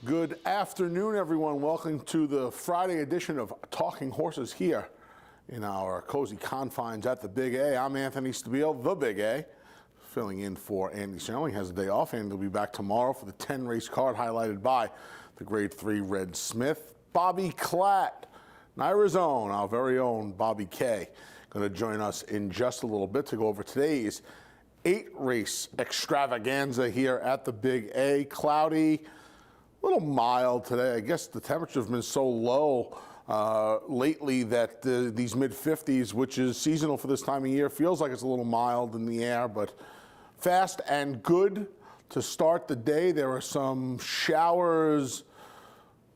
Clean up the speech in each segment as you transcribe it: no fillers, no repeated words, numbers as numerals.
Good afternoon, everyone. Welcome to the Friday edition of Talking Horses here in our cozy confines at the Big A. I'm Anthony Stabile, the Big A, filling in for Andy Serling. Has a day off, and he'll be back tomorrow for the 10-race card highlighted by the Grade 3 Red Smith. Bobby Klatt, Nara's own, our very own Bobby K, going to join us in just a little bit to go over today's 8-race extravaganza here at the Big A. Cloudy, a little mild today. I guess the temperatures have been so low lately that these mid-50s, which is seasonal for this time of year, feels like it's a little mild in the air, but fast and good to start the day. There are some showers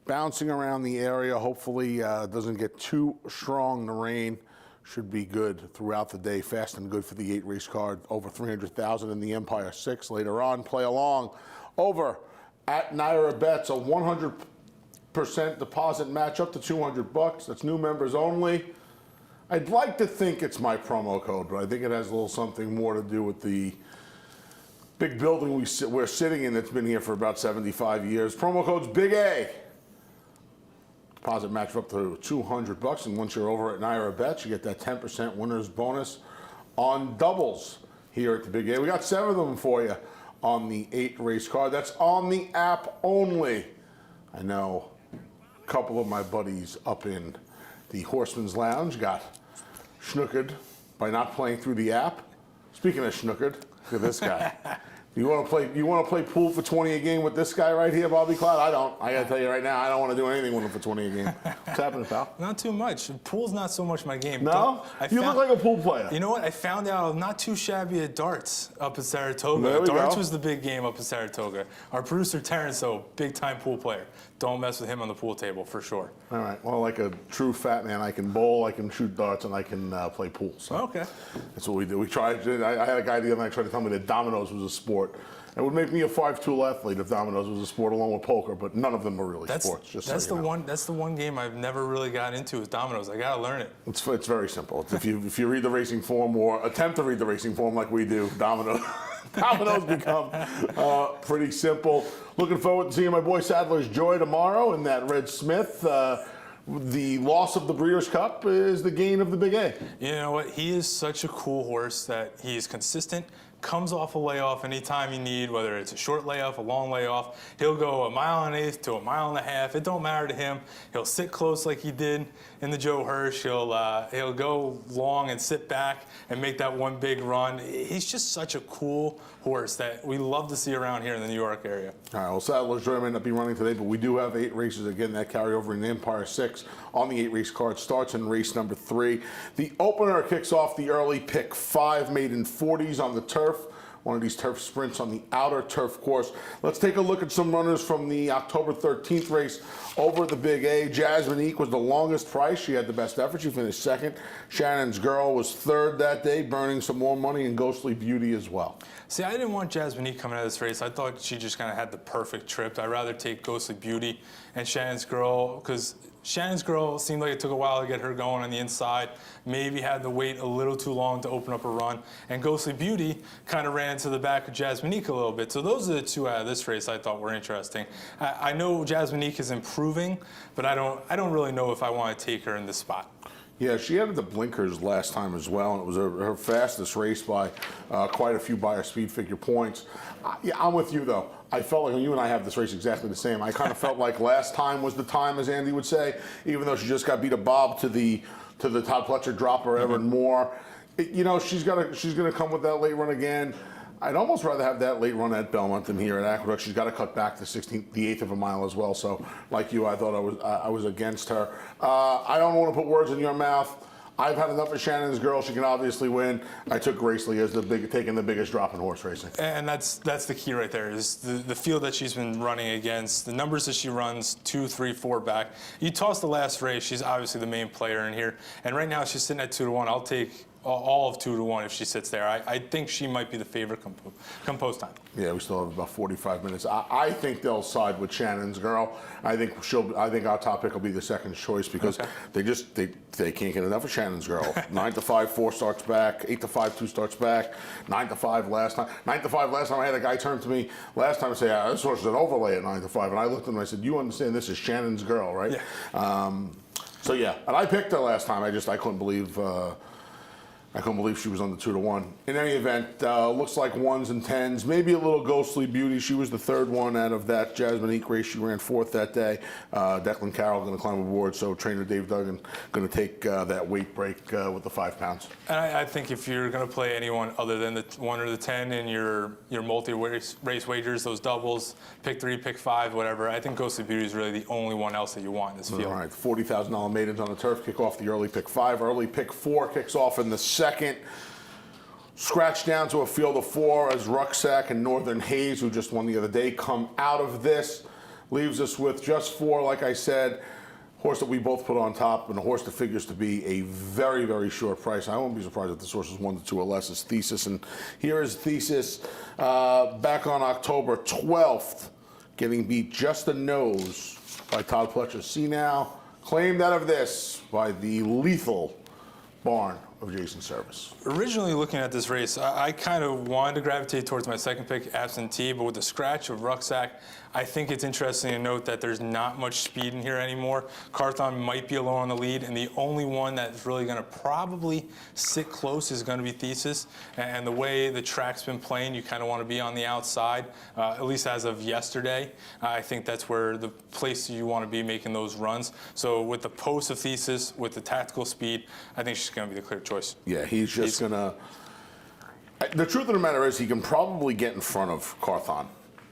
bouncing around the area. Hopefully it doesn't get too strong. The rain should be good throughout the day. Fast and good for the 8-race card. Over 300,000 in the Empire 6 later on. Play along over at Nara Bets, a 100% deposit match up to $200. That's new members only. I'd like to think it's my promo code, but I think it has a little something more to do with the big building we're sitting in that's been here for about 75 years. Promo code's Big A. Deposit match up to $200, and once you're over at Nara Bets, you get that 10% winner's bonus on doubles here at the Big A. We got 7 of them for you on the 8-race card. That's on the app only. I know a couple of my buddies up in the Horseman's Lounge got schnookered by not playing through the app. Speaking of schnookered, look at this guy. You want to play pool for 20 a game with this guy right here, Bobby Klatt? I don't. I got to tell you right now, I don't want to do anything with him for 20 a game. What's happening, pal? Not too much. Pool's not so much my game. No? You look like a pool player. You know what? I found out I'm not too shabby at darts up in Saratoga. There Darts go. was the big game up in Saratoga. Our producer, Terrence, though, big-time pool player. Don't mess with him on the pool table, for sure. All right. Well, like a true fat man, I can bowl, I can shoot darts, and I can play pool. So okay. That's what we do. We tried. I had a guy the other night try to tell me that dominoes was a sport. It would make me a 5'2" athlete if dominoes was a sport along with poker, but none of them are really sports. Just that's so the you know. one. That's the one game I've never really got into is dominoes. I gotta learn it. It's very simple. If you read the racing form or attempt to read the racing form like we do, dominoes become pretty simple. Looking forward to seeing my boy Sadler's Joy tomorrow in that Red Smith. The loss of the Breeders' Cup is the gain of the Big A. You know what? He is such a cool horse that he's consistent. Comes off a layoff anytime you need, whether it's a short layoff, a long layoff. He'll go 1.1 miles to 1.5 miles. It don't matter to him. He'll sit close like he did in the Joe Hirsch. He'll go long and sit back and make that one big run. He's just such a cool horse that we love to see around here in the New York area. All right, well, Sadler's Joy may not be running today, but we do have 8 races again that carry over in the Empire 6 on the 8-race card. Starts in race number 3. The opener kicks off the early pick 5, made in 40s on the turf. One of these turf sprints on the outer turf course. Let's take a look at some runners from the October 13th race over at the Big A. Jasmine Eek was the longest price. She had the best effort. She finished 2nd. Shannon's Girl was 3rd that day, burning some more money, and Ghostly Beauty as well. See, I didn't want Jasmine Eek coming out of this race. I thought she just kind of had the perfect trip. I'd rather take Ghostly Beauty and Shannon's Girl because Shannon's Girl seemed like it took a while to get her going on the inside. Maybe had to wait a little too long to open up a run. And Ghostly Beauty kind of ran into the back of Jasminique a little bit. So those are the 2 out of this race I thought were interesting. I know Jasminique is improving, but I don't really know if I want to take her in this spot. Yeah, she added the blinkers last time as well, and it was her fastest race by quite a few buyer speed figure points. Yeah, I'm with you, though. I felt like, you and I have this race exactly the same. I kind of felt like last time was the time, as Andy would say, even though she just got beat a bob to the Todd Pletcher dropper ever more. You know, she's gonna come with that late run again. I'd almost rather have that late run at Belmont than here at Aqueduct. She's got to cut back the 1/8 of a mile as well. So, like you, I thought I was against her. I don't want to put words in your mouth. I've had enough of Shannon's Girl. She can obviously win. I took Gracely as taking the biggest drop in horse racing. And that's the key right there is the field that she's been running against, the numbers that she runs, 2, 3, 4 back. You toss the last race, she's obviously the main player in here. And right now she's sitting at 2-1. I'll take all of 2-1 if she sits there. I think she might be the favorite come post time. Yeah, we still have about 45 minutes. I think they'll side with Shannon's Girl. I think our top pick will be the second choice because they can't get enough of Shannon's Girl. 9-5, 4 starts back. 8-5, 2 starts back. 9-5 last time. 9-5 last time I had a guy turn to me last time and say, this horse is an overlay at 9-5. And I looked at him and I said, you understand this is Shannon's Girl, right? Yeah. So yeah, and I picked her last time. I couldn't believe she was on the 2-1. In any event, looks like 1s and 10s, maybe a little Ghostly Beauty. She was the third one out of that Jasmine race. She ran 4th that day. Declan Carroll going to climb aboard, so trainer Dave Duggan going to take that weight break with the 5 pounds. And I think if you're going to play anyone other than the 1 or the 10 in your multi-race wagers, those doubles, pick 3, pick 5, whatever, I think Ghostly Beauty is really the only one else that you want in this field. All right, $40,000 maidens on the turf kick off the early pick 5. Early pick 4 kicks off in the second. Scratch down to a field of 4 as Rucksack and Northern Haze, who just won the other day, come out of this. Leaves us with just 4, like I said. Horse that we both put on top, and a horse that figures to be a very, very short price. I won't be surprised if this horse is 1-2 or less, is Thesis. And here is Thesis back on October 12th, getting beat just a nose by Todd Pletcher. See now, claimed out of this by the lethal barn of Jason Service. Originally looking at this race, I kind of wanted to gravitate towards my second pick, Absentee, but with the scratch of Rucksack, I think it's interesting to note that there's not much speed in here anymore. Carthon might be alone on the lead, and the only one that's really going to probably sit close is going to be Thesis. And the way the track's been playing, you kind of want to be on the outside, at least as of yesterday. I think that's where the place you want to be making those runs. So with the post of Thesis, with the tactical speed, I think she's going to be the clear choice. Yeah, he's just going to... The truth of the matter is he can probably get in front of Carthon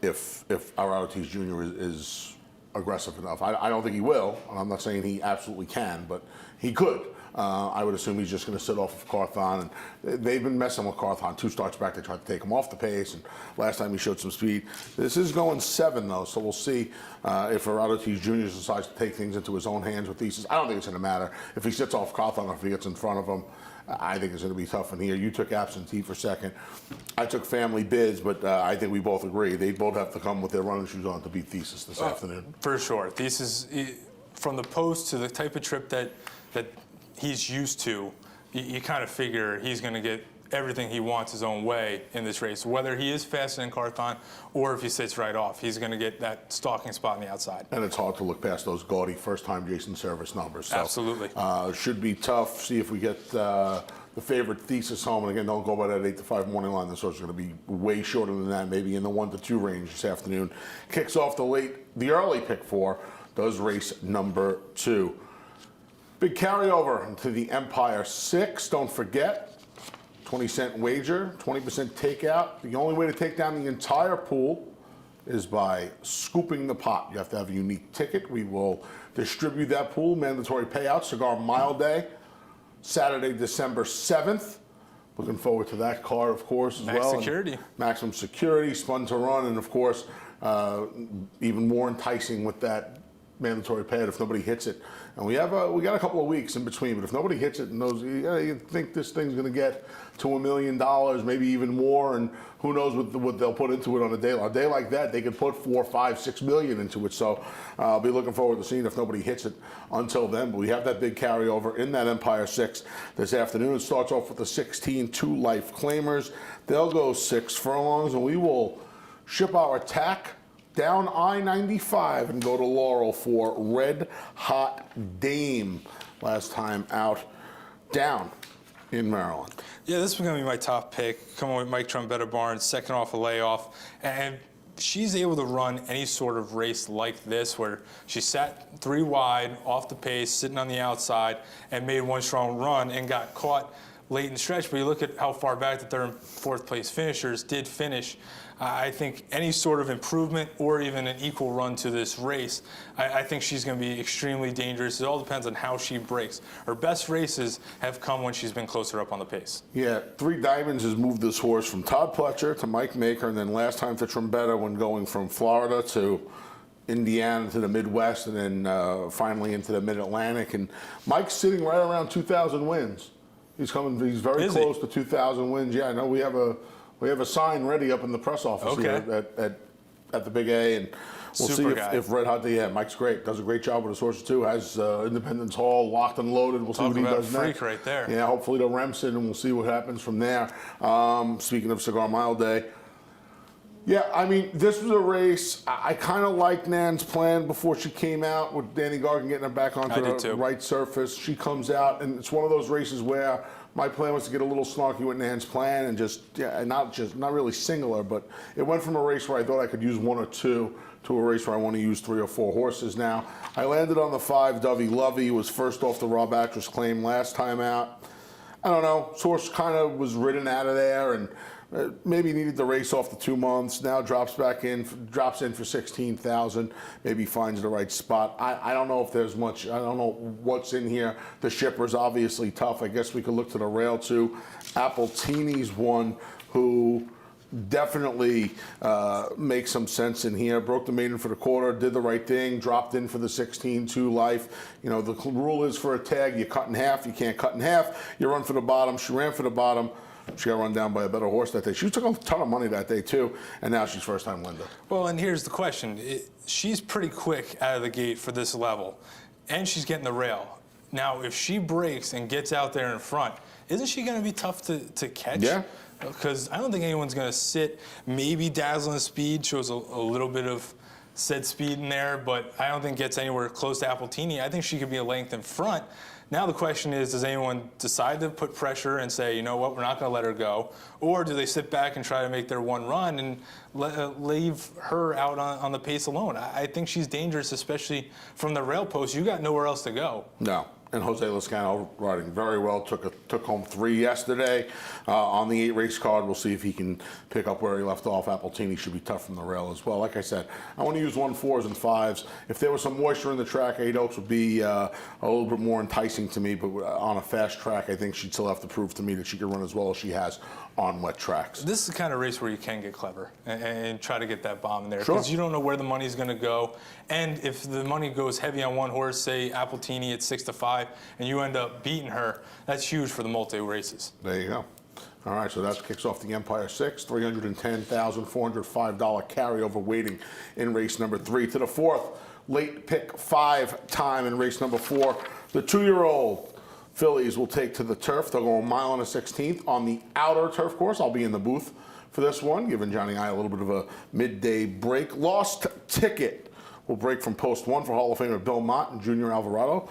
if Ortiz Jr. is aggressive enough. I don't think he will. I'm not saying he absolutely can, but he could. I would assume he's just going to sit off of Carthon. And they've been messing with Carthon. 2 starts back, they tried to take him off the pace, and last time he showed some speed. This is going 7, though, so we'll see if Ortiz Jr. decides to take things into his own hands with Thesis. I don't think it's going to matter if he sits off Carthon or if he gets in front of him. I think it's going to be tough in here. You took Absentee for second. I took Family Biz, but I think we both agree. They both have to come with their running shoes on to beat Thesis this afternoon. For sure. Thesis, from the post to the type of trip that he's used to, you kind of figure he's going to get everything he wants his own way in this race. Whether he is faster than Carthon or if he sits right off, he's going to get that stalking spot on the outside. And it's hard to look past those gaudy first-time Jason Service numbers. So, absolutely. Should be tough. See if we get the favorite Thesis home. And again, don't go by that 8-5 morning line. This horse is going to be way shorter than that, maybe in the 1-2 range this afternoon. Kicks off the early pick 4, does race number 2. Big carryover into the Empire 6. Don't forget, 20-cent wager, 20% takeout. The only way to take down the entire pool is by scooping the pot. You have to have a unique ticket. We will distribute that pool. Mandatory payout, Cigar Mile Day, Saturday, December 7th. Looking forward to that card, of course, as well. Security. Maximum security, spun to run, and of course, even more enticing with that mandatory payout if nobody hits it. And we got a couple of weeks in between, but if nobody hits it and those, you think this thing's going to get to $1 million, maybe even more, and who knows what they'll put into it on a day like that. They could put 4, 5, 6 million into it. So I'll be looking forward to seeing if nobody hits it until then. But we have that big carryover in that Empire 6 this afternoon. It starts off with the 16 2-life claimers. They'll go 6 furlongs, and we will ship our attack down I-95 and go to Laurel for Red Hot Dame. Last time out, down in Maryland. Yeah, this is going to be my top pick. Coming with Mike Trombetta Barnes, second off a layoff. And she's able to run any sort of race like this where she sat 3 wide, off the pace, sitting on the outside, and made one strong run and got caught late in the stretch. But you look at how far back the 3rd and 4th place finishers did finish. I think any sort of improvement or even an equal run to this race, I think she's going to be extremely dangerous. It all depends on how she breaks. Her best races have come when she's been closer up on the pace. Yeah, 3 Diamonds has moved this horse from Todd Pletcher to Mike Maker, and then last time to Trombetta when going from Florida to Indiana to the Midwest, and then finally into the Mid-Atlantic. And Mike's sitting right around 2,000 wins. He's coming. He's very Is he? close to 2,000 wins. Yeah, I know. We have a sign ready up in the press office here at the Big A, and we'll Super see guy. if Red Hot. Yeah, Mike's great. Does a great job with his horses too. Has Independence Hall locked and loaded. We'll see what he Talk about does a freak next. right there. Yeah, hopefully to Remsen, and we'll see what happens from there. Speaking of Cigar Mile Day. Yeah, I mean, this was a race. I kind of liked Nan's plan before she came out with Danny Gargan getting her back onto the right surface. She comes out, and it's one of those races where my plan was to get a little snarky with Nan's plan and not really single her, but it went from a race where I thought I could use one or two to a race where I want to use 3 or 4 horses now. I landed on the 5, Dovey Lovey. He was first off the Rob Actress claim last time out. I don't know. Source kind of was ridden out of there, and maybe needed the race off the 2 months. Now drops in for 16,000. Maybe finds the right spot. I don't know if there's much. I don't know what's in here. The Shipper's obviously tough. I guess we could look to the rail too. Appletini's one who definitely makes some sense in here. Broke the maiden for the quarter, did the right thing, dropped in for the 16-2 life. You know, the rule is for a tag, you cut in half. You can't cut in half. You run for the bottom. She ran for the bottom. She got run down by a better horse that day. She took a ton of money that day, too, and now she's first-time Linda. Well, and here's the question. She's pretty quick out of the gate for this level, and she's getting the rail. Now, if she breaks and gets out there in front, isn't she going to be tough to catch? Yeah. Because I don't think anyone's going to sit. Maybe Dazzling Speed shows a little bit of said speed in there, but I don't think gets anywhere close to Appletini. I think she could be a length in front. Now the question is, does anyone decide to put pressure and say, you know what, we're not going to let her go? Or do they sit back and try to make their one run and leave her out on the pace alone? I think she's dangerous, especially from the rail post. You got nowhere else to go. No. And Jose Lezcano riding very well. Took home 3 yesterday on the 8 race card. We'll see if he can pick up where he left off. Appletini should be tough from the rail as well. Like I said, I want to use 1-4s and 5s. If there was some moisture in the track, 8 Oaks would be a little bit more enticing to me. But on a fast track, I think she'd still have to prove to me that she can run as well as she has on wet tracks. This is the kind of race where you can get clever and try to get that bomb in there. Sure. Because you don't know where the money's going to go. And if the money goes heavy on one horse, say Appletini at 6-5, and you end up beating her, that's huge for the multi-races. There you go. All right, so that kicks off the Empire 6, $310,405 carryover waiting in race number 3. To the 4th, late pick 5 time in race number 4. The 2-year-old fillies will take to the turf. They'll go a mile and a 16th on the outer turf course. I'll be in the booth for this one, giving Johnny I a little bit of a midday break. Lost Ticket will break from post 1 for Hall of Famer Belmont and Junior Alvarado.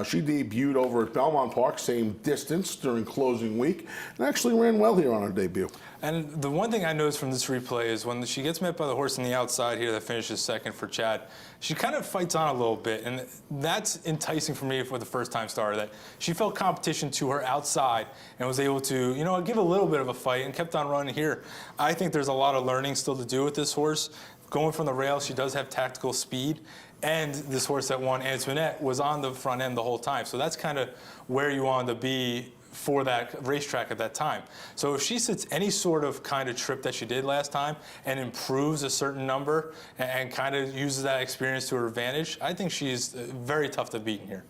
She debuted over at Belmont Park, same distance during closing week, and actually ran well here on her debut. And the one thing I noticed from this replay is when she gets met by the horse on the outside here that finishes second for Chad, she kind of fights on a little bit, and that's enticing for me for the first-time starter, that she felt competition to her outside and was able to, you know, give a little bit of a fight and kept on running here. I think there's a lot of learning still to do with this horse. Going from the rail, she does have tactical speed, and this horse that won, Antoinette, was on the front end the whole time. So that's kind of where you want to be for that racetrack at that time. So if she sits any sort of kind of trip that she did last time and improves a certain number and kind of uses that experience to her advantage, I think she's very tough to beat in here.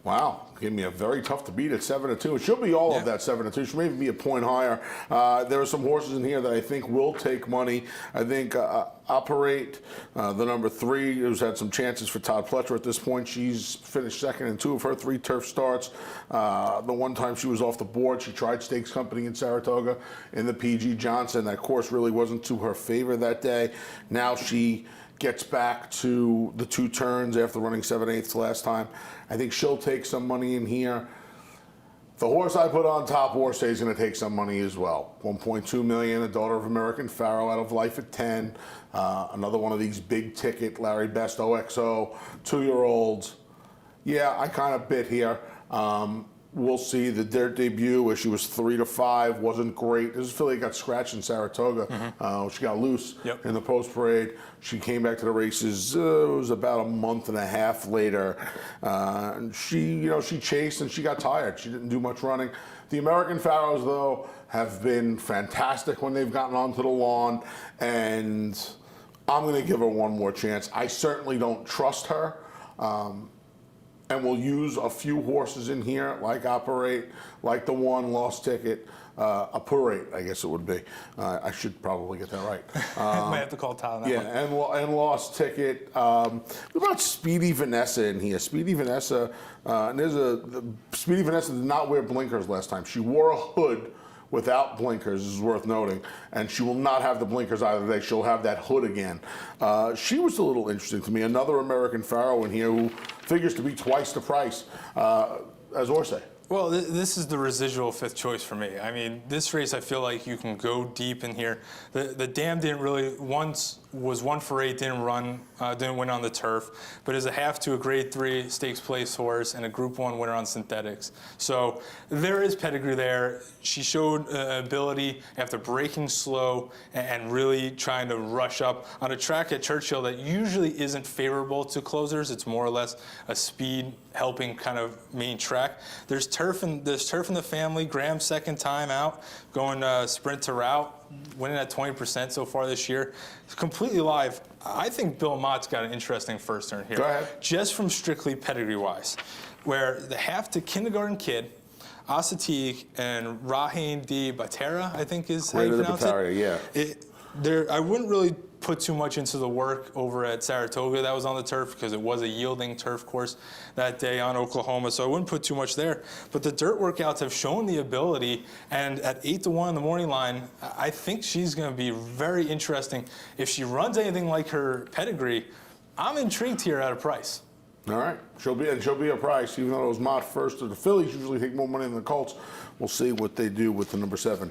Wow, gave me a very tough to beat at 7-2. It should be all of that 7-2. Should maybe be a point higher. There are some horses in here that I think will take money. I think Operate, the number 3, who's had some chances for Todd Pletcher at this point. She's finished second in 2 of her 3 turf starts. The one time she was off the board, she tried Stakes Company in Saratoga in the PG Johnson. That course really wasn't to her favor that day. Now she gets back to the 2 turns after running 7/8 last time. I think she'll take some money in here. The horse I put on top, Horse Day, is going to take some money as well. $1.2 million, a daughter of American Pharaoh out of Life at 10. Another one of these big ticket Larry Best OXO 2-year-olds. Yeah, I kind of bit here. We'll see. Their debut, where she was 3-5, wasn't great. This filly got scratched in Saratoga. She got loose in the post parade. She came back to the races. It was about a month and a half later. She chased and she got tired. She didn't do much running. The American Pharaohs, though, have been fantastic when they've gotten onto the lawn, and I'm going to give her one more chance. I certainly don't trust her. and we'll use a few horses in here, like Operate, like the one Lost Ticket, Operate, I guess it would be. I should probably get that right. Might have to call Tyler on that one. And Lost Ticket. What about Speedy Vanessa in here? Speedy Vanessa, Speedy Vanessa did not wear blinkers last time. She wore a hood without blinkers, is worth noting, and she will not have the blinkers either day. She'll have that hood again. She was a little interesting to me. Another American Pharaoh in here who figures to be twice the price as Orsay. Well, this is the residual fifth choice for me. I mean, this race, I feel like you can go deep in here. The dam didn't really, once was 1-for-8, didn't win on the turf, but is a half to a grade 3 stakes place horse and a group 1 winner on synthetics. So there is pedigree there. She showed ability after breaking slow and really trying to rush up on a track at Churchill that usually isn't favorable to closers. It's more or less a speed helping kind of main track. There's turf in the family. Graham's second time out, going sprint to route, winning at 20% so far this year. It's completely live. I think Belmont's got an interesting first turn here. Go ahead. Just from strictly pedigree-wise, where the half to kindergarten kid, Asatique and Rahane de Batera, I think is how you pronounce it. Yeah. I wouldn't really put too much into the work over at Saratoga that was on the turf because it was a yielding turf course that day on Oklahoma, so I wouldn't put too much there. But the dirt workouts have shown the ability, and at 8-1 in the morning line, I think she's going to be very interesting. If she runs anything like her pedigree, I'm intrigued here at a price. All right, she'll be a price, even though it was Mott first. The Phillies usually take more money than the Colts. We'll see what they do with the number 7,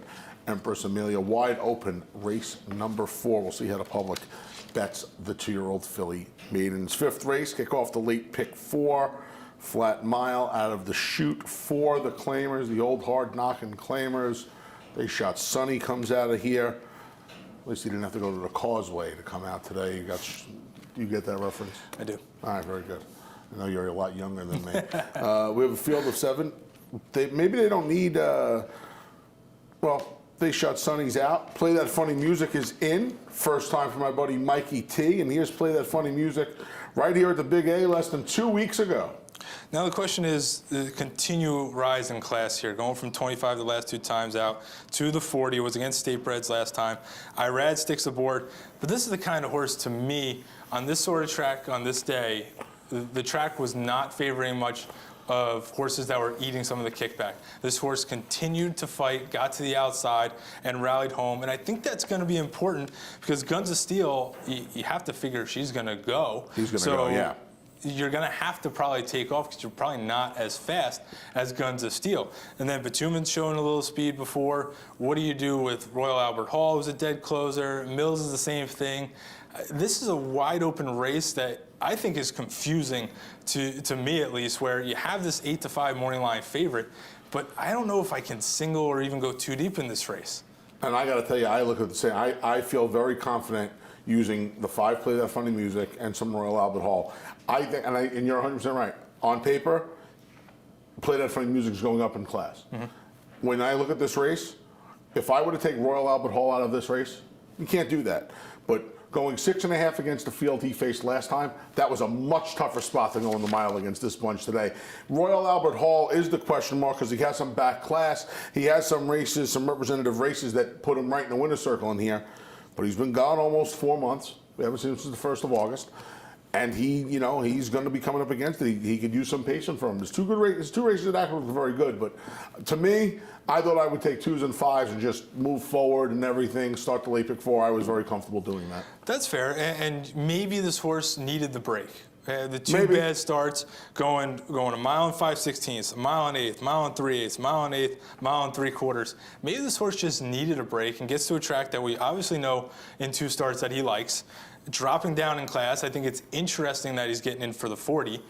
Empress Amelia. Wide open, race number 4. We'll see how the public bets the 2-year-old filly maidens. 5th race, kick off the late pick 4, flat mile out of the chute for the claimers, the old hard knocking claimers. They shot Sonny comes out of here. At least he didn't have to go to the Causeway to come out today. You get that reference? I do. All right, very good. I know you're a lot younger than me. We have a field of 7. Maybe they don't need, they shut Sonny's out. Play That Funny Music is in. First time for my buddy Mikey T. And here's Play That Funny Music right here at the Big A less than 2 weeks ago. Now the question is the continue rise in class here, going from 25 the last 2 times out to the 40. It was against State Breds last time. Irad sticks aboard, but this is the kind of horse to me, on this sort of track on this day, the track was not favoring much of horses that were eating some of the kickback. This horse continued to fight, got to the outside, and rallied home. And I think that's going to be important because Guns of Steel, you have to figure she's going to go. He's going to go, yeah. You're going to have to probably take off because you're probably not as fast as Guns of Steel. And then Bitumen's showing a little speed before. What do you do with Royal Albert Hall, who's a dead closer? Mills is the same thing. This is a wide open race that I think is confusing to me at least, where you have this 8-5 morning line favorite, but I don't know if I can single or even go too deep in this race. And I got to tell you, I look at the same. I feel very confident using the 5 Play That Funny Music and some Royal Albert Hall. I think, and you're 100% right. On paper, Play That Funny Music is going up in class. Mm-hmm. When I look at this race, if I were to take Royal Albert Hall out of this race, you can't do that. But going 6.5 against the field he faced last time, that was a much tougher spot than going the mile against this bunch today. Royal Albert Hall is the question mark because he has some back class. He has some races, some representative races that put him right in the winner's circle in here. But he's been gone almost 4 months. We haven't seen him since the 1st of August. And he's going to be coming up against it. He could use some pacing from him. There's 2 races at Aqueduct are very good. But to me, I thought I would take 2s and 5s and just move forward and everything, start the late pick 4. I was very comfortable doing that. That's fair. And maybe this horse needed the break. The 2 bad starts, going a mile and 5/16, a mile and 1/8, mile and 3/8, mile and 1/8, mile and 3/4. Maybe this horse just needed a break and gets to a track that we obviously know in 2 starts that he likes. Dropping down in class, I think it's interesting that he's getting in for the 40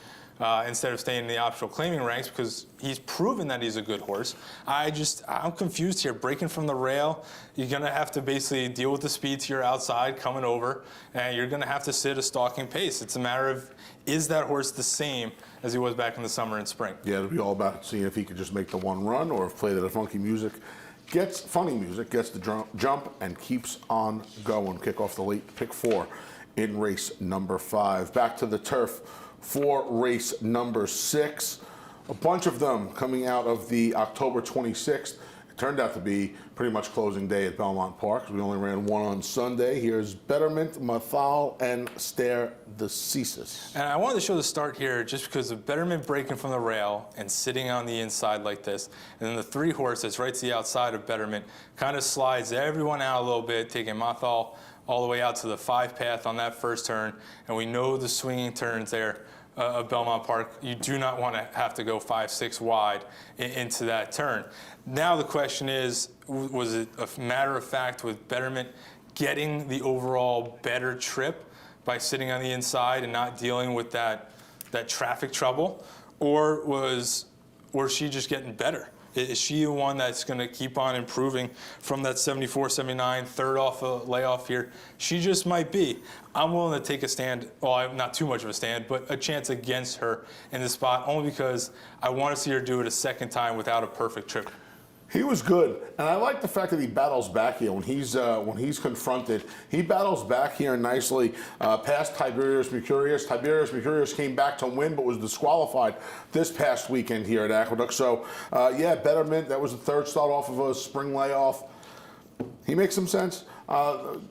instead of staying in the optional claiming ranks because he's proven that he's a good horse. I'm confused here. Breaking from the rail, you're going to have to basically deal with the speed to your outside coming over, and you're going to have to sit a stalking pace. It's a matter of, is that horse the same as he was back in the summer and spring? Yeah, it'll be all about seeing if he could just make the one run or if Play That Funny Music gets the jump and keeps on going. Kick off the late pick 4 in race number 5. Back to the turf for race number 6. A bunch of them coming out of the October 26th. It turned out to be pretty much closing day at Belmont Park. We only ran one on Sunday. Here's Betterment, Mathal, and Stare the Thesis. And I wanted to show the start here just because of Betterment breaking from the rail and sitting on the inside like this. And then the 3 horses right to the outside of Betterment kind of slides everyone out a little bit, taking Mathal all the way out to the 5 path on that first turn. And we know the swinging turns there of Belmont Park. You do not want to have to go 5, 6 wide into that turn. Now the question is, was it a matter of fact with Betterment getting the overall better trip by sitting on the inside and not dealing with that traffic trouble, or was she just getting better? Is she the one that's going to keep on improving from that 74, 79, third off a layoff here? She just might be. I'm willing to take a stand, well, not too much of a stand, but a chance against her in this spot, only because I want to see her do it a second time without a perfect trip. He was good, and I like the fact that he battles back here when he's confronted. He battles back here nicely past Tiberius Mercurius. Tiberius Mercurius came back to win, but was disqualified this past weekend here at Aqueduct. So, yeah, Betterment. That was the 3rd start off of a spring layoff. He makes some sense.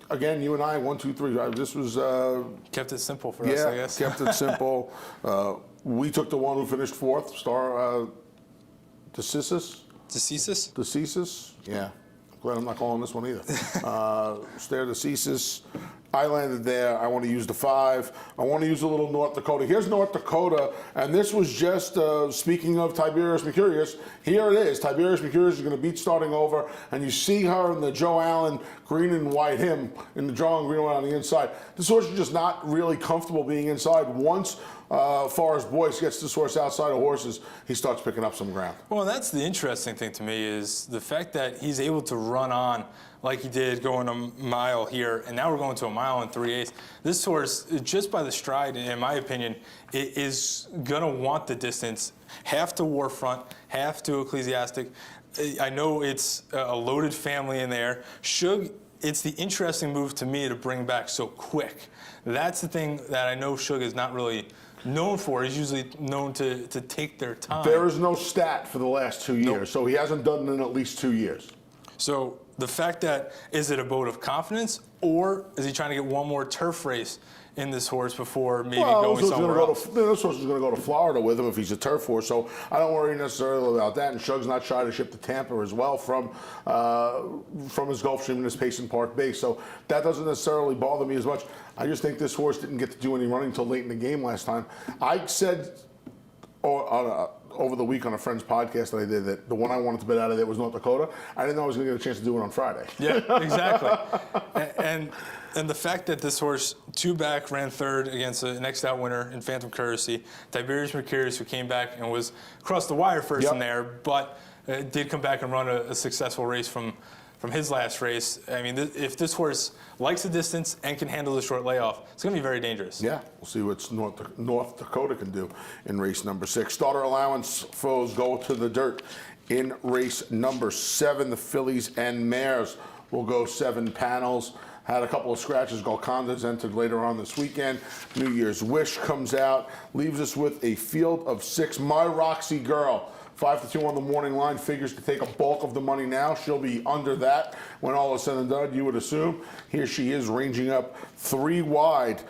Again, you and I, 1, 2, 3. This was kept it simple for us, I guess. Yeah, kept it simple. We took the one who finished 4th, Star Thesis. The Thesis? Yeah. Glad I'm not calling this one either. Stare the Thesis. I landed there. I want to use the 5. I want to use a little North Dakota. Here's North Dakota, and this was just, speaking of Tiberius Mercurius, here it is. Tiberius Mercurius is going to beat starting over, and you see her in the Joe Allen green and white, him in the Joe Allen green and white on the inside. This horse is just not really comfortable being inside. Once Forrest Boyce gets this horse outside of horses, he starts picking up some ground. Well, that's the interesting thing to me is the fact that he's able to run on like he did going a mile here, and now we're going to a mile and 3/8. This horse, just by the stride, in my opinion, it is going to want the distance, half to Warfront, half to Ecclesiastic. I know it's a loaded family in there. Shug, it's the interesting move to me to bring back so quick. That's the thing that I know Shug is not really known for. He's usually known to take their time. There is no stat for the last 2 years, so he hasn't done it in at least 2 years. So the fact that, is it a vote of confidence, or is he trying to get one more turf race in this horse before maybe going somewhere else? This horse is going to go to Florida with him if he's a turf horse, so I don't worry necessarily about that. And Shug's not shy to ship to Tampa as well from his Gulfstream and his Payson Park base, so that doesn't necessarily bother me as much. I just think this horse didn't get to do any running until late in the game last time. I said over the week on a friend's podcast that I did that the one I wanted to bet out of there was North Dakota. I didn't know I was going to get a chance to do it on Friday. Yeah, exactly. And the fact that this horse, 2 back, ran 3rd against an X-Out winner in Phantom Courtesy, Tiberius Mercurius, who came back and was across the wire first in there, but did come back and run a successful race from his last race. I mean, if this horse likes the distance and can handle the short layoff, it's going to be very dangerous. Yeah, we'll see what North Dakota can do in race number 6. Starter allowance foes go to the dirt in race number 7. The fillies and mares will go 7 panels. Had a couple of scratches. Golconda's entered later on this weekend. New Year's Wish comes out. Leaves us with a field of 6. My Roxie Girl, 5-2 on the morning line, figures to take a bulk of the money now. She'll be under that when all is said and done, you would assume. Here she is, ranging up 3 wide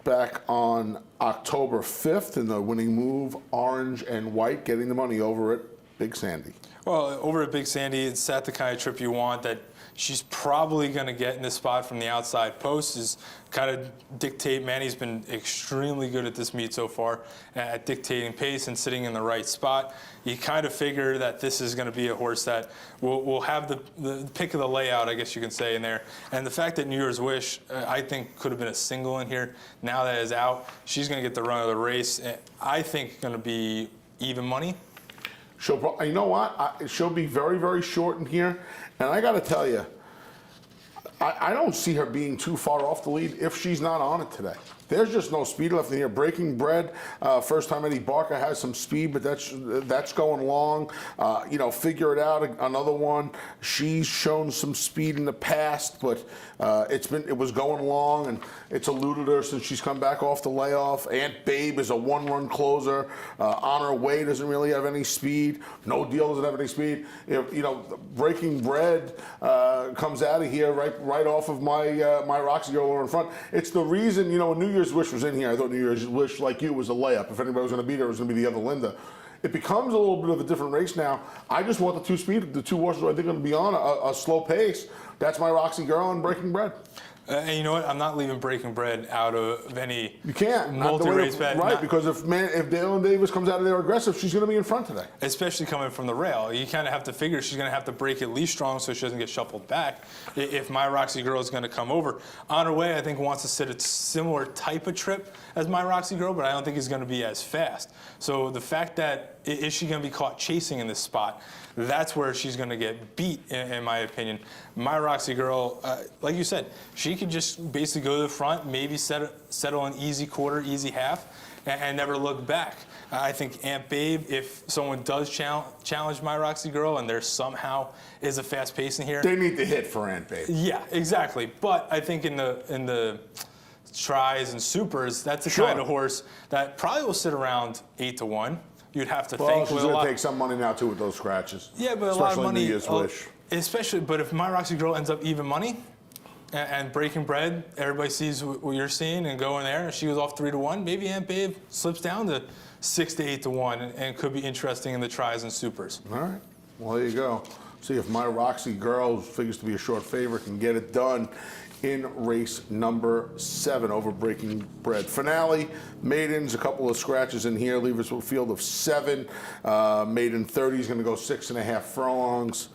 back on October 5th in the winning move, orange and white, getting the money over at Big Sandy. Well, over at Big Sandy, it's at the kind of trip you want that she's probably going to get in this spot from the outside post, is kind of dictate. Manny's been extremely good at this meet so far at dictating pace and sitting in the right spot. You kind of figure that this is going to be a horse that will have the pick of the layout, I guess you can say, in there. And the fact that New Year's Wish, I think, could have been a single in here. Now that is out, she's going to get the run of the race. I think going to be even money. You know what? She'll be very, very short in here. And I got to tell you, I don't see her being too far off the lead if she's not on it today. There's just no speed left in here. Breaking Bread, first time Eddie Barker has some speed, but that's going long. Figure It Out, another one. She's shown some speed in the past, but it was going long, and it's eluded her since she's come back off the layoff. Aunt Babe is a one-run closer. On Her Way doesn't really have any speed. No Deal doesn't have any speed. Breaking Bread comes out of here right off of my Roxie Girl in front. It's the reason, when New Year's Wish was in here, I thought New Year's Wish, like you, was a layup. If anybody was going to be there, it was going to be the other Linda. It becomes a little bit of a different race now. I just want the two horses who I think are going to be on a slow pace. That's my Roxie Girl and Breaking Bread. And you know what? I'm not leaving Breaking Bread out of any You can't. multi-race bet. Right, because if Dale and Davis comes out of there aggressive, she's going to be in front today. Especially coming from the rail. You kind of have to figure she's going to have to break at least strong so she doesn't get shuffled back if my Roxie Girl is going to come over. On Her Way, I think, wants to sit a similar type of trip as my Roxie Girl, but I don't think he's going to be as fast. So the fact that, is she going to be caught chasing in this spot? That's where she's going to get beat, in my opinion. My Roxie Girl, like you said, she could just basically go to the front, maybe settle an easy quarter, easy half, and never look back. I think Aunt Babe, if someone does challenge my Roxie Girl and there somehow is a fast pace in here. They need to hit for Aunt Babe. Yeah, exactly. But I think in the tries and supers, that's the kind of horse that probably will sit around 8-1. You'd have to think she's going to take some money now, too, with those scratches. Yeah, but a lot of money. New Year's Wish. Especially, but if my Roxie Girl ends up even money and Breaking Bread, everybody sees what you're seeing and going there, and she goes off 3-1, maybe Aunt Babe slips down to 6 to 8-1 and could be interesting in the tries and supers. All right. Well, there you go. See if my Roxie Girl, who figures to be a short favorite, can get it done in race number 7 over Breaking Bread. Finale, maidens, a couple of scratches in here, leave us with a field of 7. Maiden 30 is going to go 6.5 furlongs.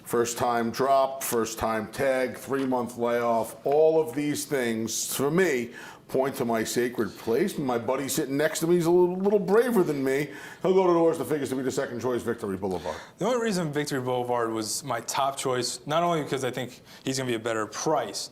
First time drop, first time tag, 3-month layoff. All of these things, for me, point to my sacred place. My buddy sitting next to me is a little braver than me. He'll go to the horse that figures to be the second choice, Victory Boulevard. The only reason Victory Boulevard was my top choice, not only because I think he's going to be a better price,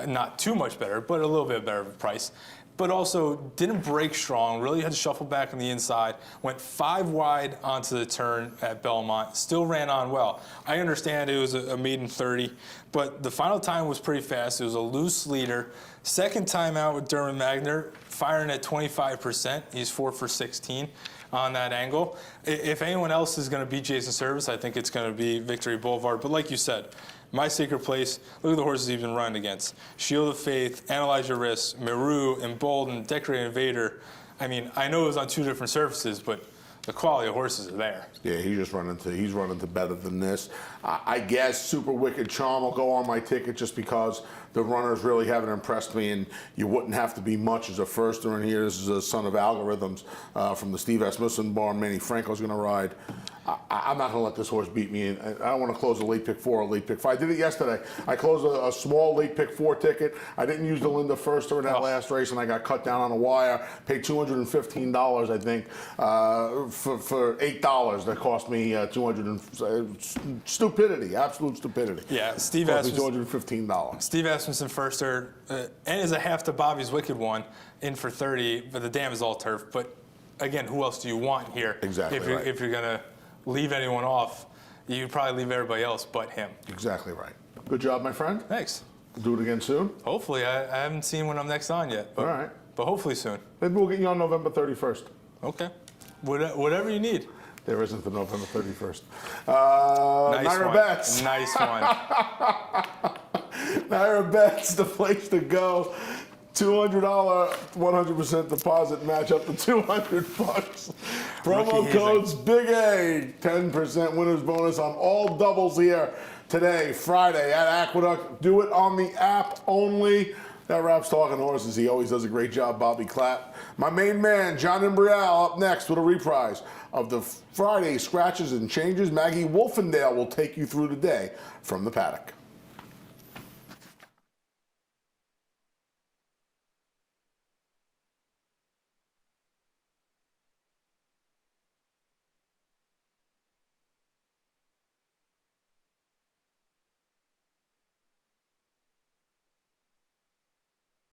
not too much better, but a little bit better price, but also didn't break strong, really had to shuffle back on the inside, went 5 wide onto the turn at Belmont, still ran on well. I understand it was a maiden 30, but the final time was pretty fast. It was a loose leader. Second time out with Dermot Magner, firing at 25%. He's 4 for 16 on that angle. If anyone else is going to beat Jason Service, I think it's going to be Victory Boulevard. But like you said, my sacred place, look at the horses he's been running against. Shield of Faith, Analyze Your Risks, Meru, Emboldened, Decorated Invader. I mean, I know it was on 2 different surfaces, but the quality of horses are there. Yeah, he's running to better than this. I guess Super Wicked Charm will go on my ticket just because the runners really haven't impressed me, and you wouldn't have to be much as a firster in here. This is a son of algorithms from the Steve Asmussen barn. Manny Franco's going to ride. I'm not going to let this horse beat me. I don't want to close a late pick 4 or late pick 5. I did it yesterday. I closed a small late pick 4 ticket. I didn't use the Linda Firster in that last race, and I got cut down on a wire. Paid $215, I think, for $8. That cost me stupidity, absolute stupidity. Yeah, Steve cost Asmussen. me $215. Steve Asmussen Firster, and is a half to Bobby's Wicked One, in for 30, but the dam is all turf. But again, who else do you want here? Exactly. If you're going to leave anyone off, you'd probably leave everybody else but him. Exactly right. Good job, my friend. Thanks. We'll do it again soon. Hopefully. I haven't seen when I'm next on yet. But, all right. But hopefully soon. Maybe we'll get you on November 31st. Okay. Whatever you need. There isn't a November 31st. Nice Nara one. Bets. Nice one. Nara Bets, the place to go. $200 100% deposit match up to $200. Promo codes Big A, 10% winners bonus on all doubles here today, Friday at Aqueduct. Do it on the app only. That wraps Talking Horses. He always does a great job, Bobby Clapp. My main man, John Imbrial, up next with a reprise of the Friday scratches and changes. Maggie Wolfendale will take you through the day from the paddock.